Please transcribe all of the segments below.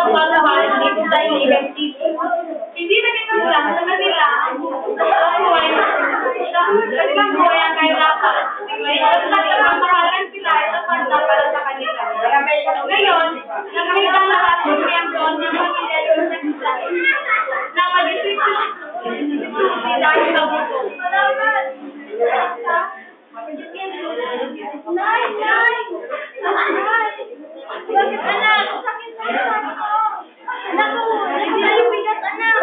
pagbabahan dito sa illegal city. Hindi na ganun lang sa kanila. Kasi buhay ang kahirapan. Nagpapamahalan sila, ito para sa kanila. Ngayon, nakita lahat ng miyembro ng pamilya na mag-isip dahil sa buto. Bakit anak? Sakit sa anak ko. Nagbibigat anak.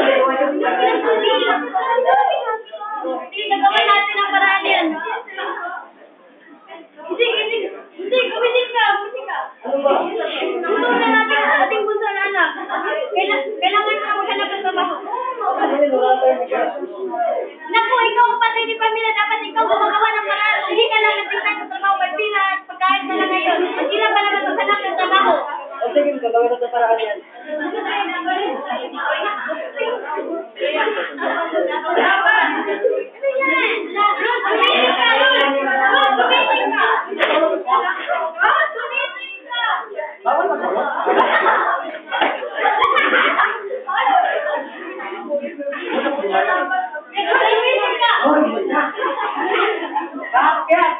Hindi, nagawin natin ang paraan yan. Hindi, gumising ka. Tulungan natin ang ating bunso na anak. Kailangan na maghanap ng trabaho. Naku, ikaw ang patay ni pamilya. Dapat ikaw gumagawa ng paraan. Hindi ka lang natingnan sa trabaho. May pila at pagkain na lang ngayon. Magkila pa naman maghanap ng trabaho. O sige, gagawin na sa paraan yan. Bawal magawa. Bakit?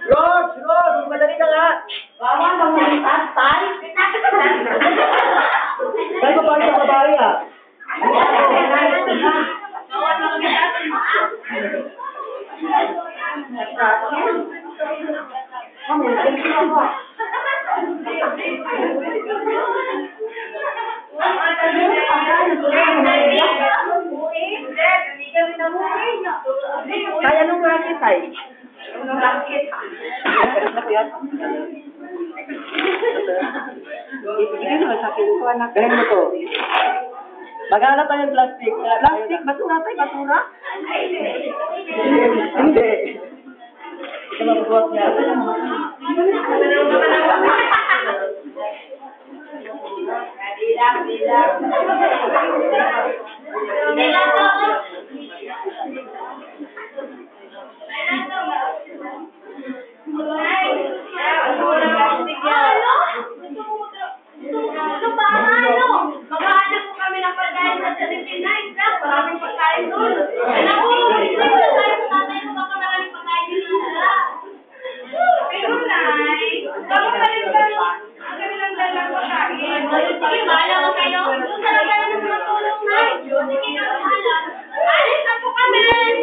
Rose, madali ka nga. Bawal bang malitas, tay? Kaya pa paano sa babae ah? Bawal bang malitas? Kaya nung rakit ay? Anong rakit? Ganun mo to. Maghanap tayo ng plastic. Plastic? Basura tayo? Basura? Hindi. Ito mabubuhat niya. Maghahanap po kami ng pagkain sa 79 na maraming pagkain doon. Naku, hindi na tayo sa tatay mo baka maraming pagkain nila. Pero Nay, baka pa rin kayo. Ang kami lang dalang pagkain. Sige, bahala ko kayo. Doon talaga na ng mga tulong, Nay. Sige, bahala. Alis na po kami. Ay,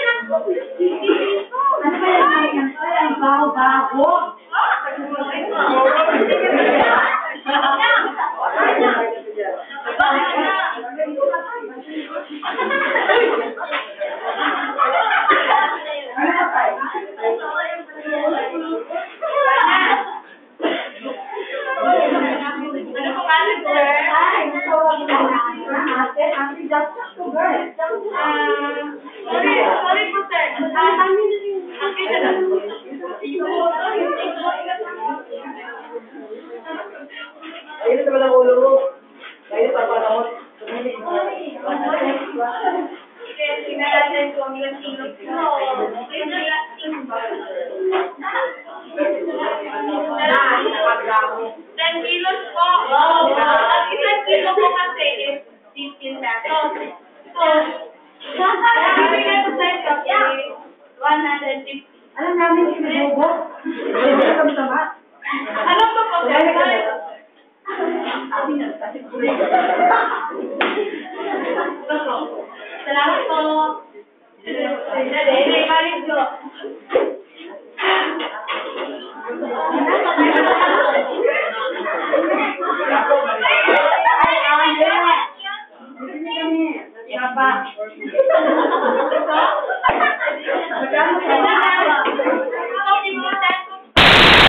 naku. Ano ba yan? Ang baho-baho. Sorry po, sir. Ayun na naman ang ulo mo. Kaya papanahon. Sinalasan ko ang ilang kilos. Ten kilos po. Ang isang kilo po kasi is 15 pesos. So, bibigyan ko sa inyo 150. Alam namin sinubo.